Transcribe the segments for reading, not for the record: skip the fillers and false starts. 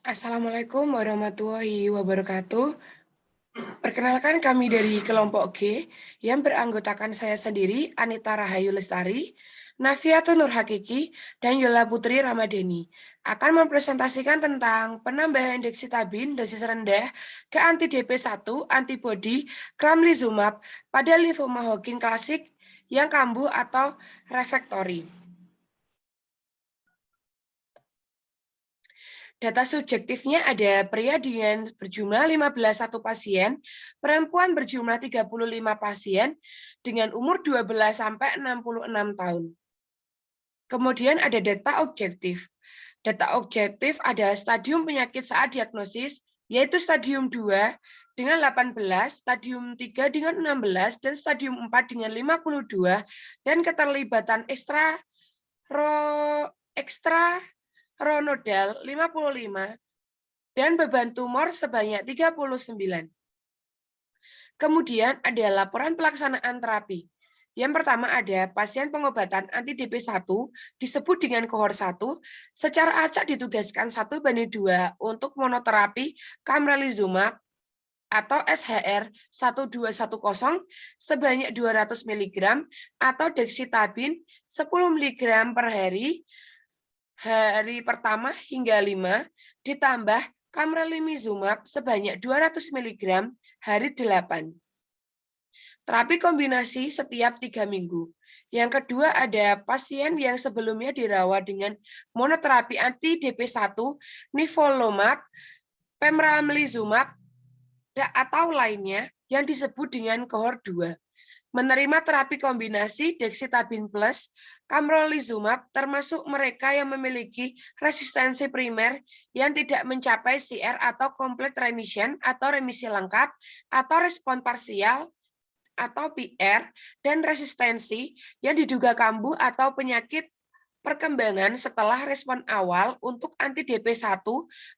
Assalamualaikum warahmatullahi wabarakatuh. Perkenalkan kami dari kelompok G yang beranggotakan saya sendiri, Anita Rahayu Lestari, Nafiatul Nur Hakiki, dan Yola Putri Ramadhani akan mempresentasikan tentang penambahan dexitabin dosis rendah ke anti-DP1 antibodi cramlizumab pada limfoma Hodgkin klasik yang kambuh atau refraktori. Data subjektifnya ada pria dengan berjumlah 15 pasien, perempuan berjumlah 35 pasien dengan umur 12 sampai 66 tahun. Kemudian ada data objektif. Data objektif ada stadium penyakit saat diagnosis, yaitu stadium 2 dengan 18, stadium 3 dengan 16, dan stadium 4 dengan 52, dan keterlibatan ekstraronodal 55, dan beban tumor sebanyak 39. Kemudian ada laporan pelaksanaan terapi. Yang pertama ada pasien pengobatan anti-DP1 disebut dengan kohort 1, secara acak ditugaskan 1:2 untuk monoterapi camrelizumab atau SHR 1210 sebanyak 200 mg atau dexitabin 10 mg per hari pertama hingga 5, ditambah camrelizumab sebanyak 200 mg hari 8. Terapi kombinasi setiap 3 minggu. Yang kedua ada pasien yang sebelumnya dirawat dengan monoterapi anti-DP1, nivolumab, pembrolizumab, atau lainnya yang disebut dengan kohort 2. Menerima terapi kombinasi dexitabin plus camrelizumab termasuk mereka yang memiliki resistensi primer yang tidak mencapai CR atau complete remission atau remisi lengkap atau respon parsial atau PR dan resistensi yang diduga kambuh atau penyakit perkembangan setelah respon awal untuk anti-DP1,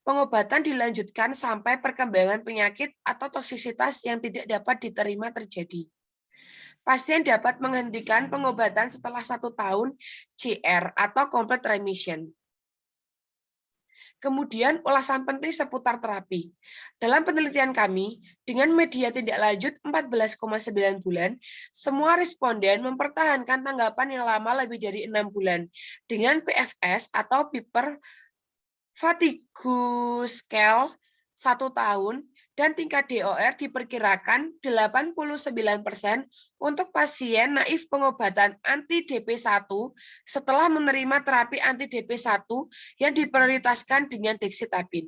pengobatan dilanjutkan sampai perkembangan penyakit atau toksisitas yang tidak dapat diterima terjadi. Pasien dapat menghentikan pengobatan setelah 1 tahun CR atau complete remission. Kemudian ulasan penting seputar terapi. Dalam penelitian kami, dengan media tindak lanjut 14,9 bulan, semua responden mempertahankan tanggapan yang lama lebih dari 6 bulan, dengan PFS atau Piper Fatigue Scale 1 tahun, dan tingkat DOR diperkirakan 89% untuk pasien naif pengobatan anti-DP1 setelah menerima terapi anti-DP1 yang diprioritaskan dengan dexitabin.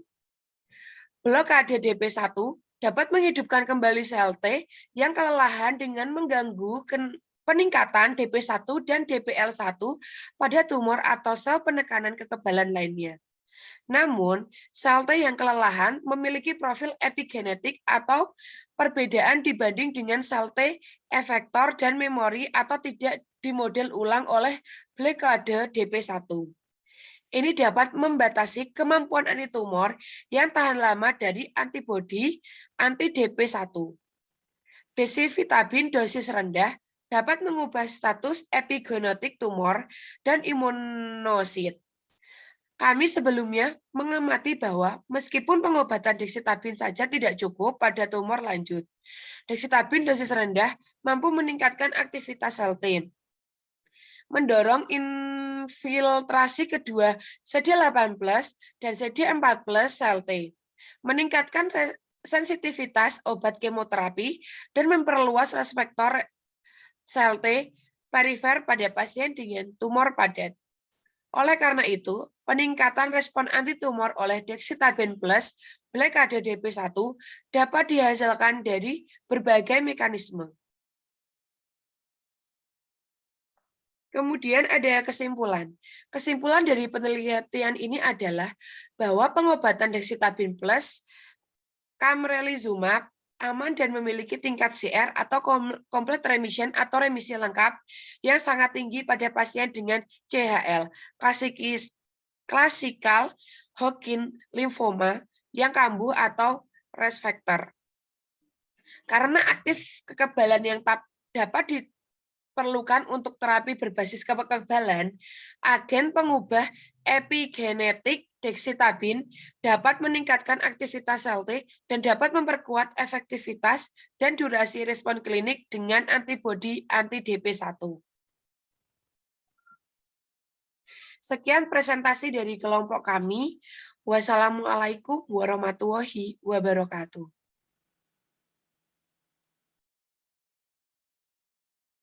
Blokade DP1 dapat menghidupkan kembali sel T yang kelelahan dengan mengganggu peningkatan DP1 dan DPL1 pada tumor atau sel penekanan kekebalan lainnya. Namun, sel T yang kelelahan memiliki profil epigenetik atau perbedaan dibanding dengan sel T efektor dan memori atau tidak dimodel ulang oleh blokade DP1. Ini dapat membatasi kemampuan antitumor yang tahan lama dari antibodi anti-DP1. Dexitabin dosis rendah dapat mengubah status epigenotik tumor dan imunosit. Kami sebelumnya mengamati bahwa meskipun pengobatan dexitabin saja tidak cukup pada tumor lanjut, dexitabin dosis rendah mampu meningkatkan aktivitas sel T, mendorong infiltrasi kedua CD8+ dan CD4+ sel T, meningkatkan sensitivitas obat kemoterapi, dan memperluas reseptor sel T perifer pada pasien dengan tumor padat. Oleh karena itu, peningkatan respon antitumor oleh dexitabin plus blokade DP1 dapat dihasilkan dari berbagai mekanisme. Kemudian ada kesimpulan. Kesimpulan dari penelitian ini adalah bahwa pengobatan dexitabin plus camrelizumab aman dan memiliki tingkat CR atau complete remission atau remisi lengkap yang sangat tinggi pada pasien dengan CHL, klasikal Hodgkin lymphoma yang kambuh atau refraktor. Karena aktif kekebalan yang dapat diperlukan untuk terapi berbasis kekebalan, agen pengubah epigenetik dexitabin dapat meningkatkan aktivitas sel T dan dapat memperkuat efektivitas dan durasi respon klinik dengan antibodi anti-DP1. Sekian presentasi dari kelompok kami. Wassalamualaikum warahmatullahi wabarakatuh.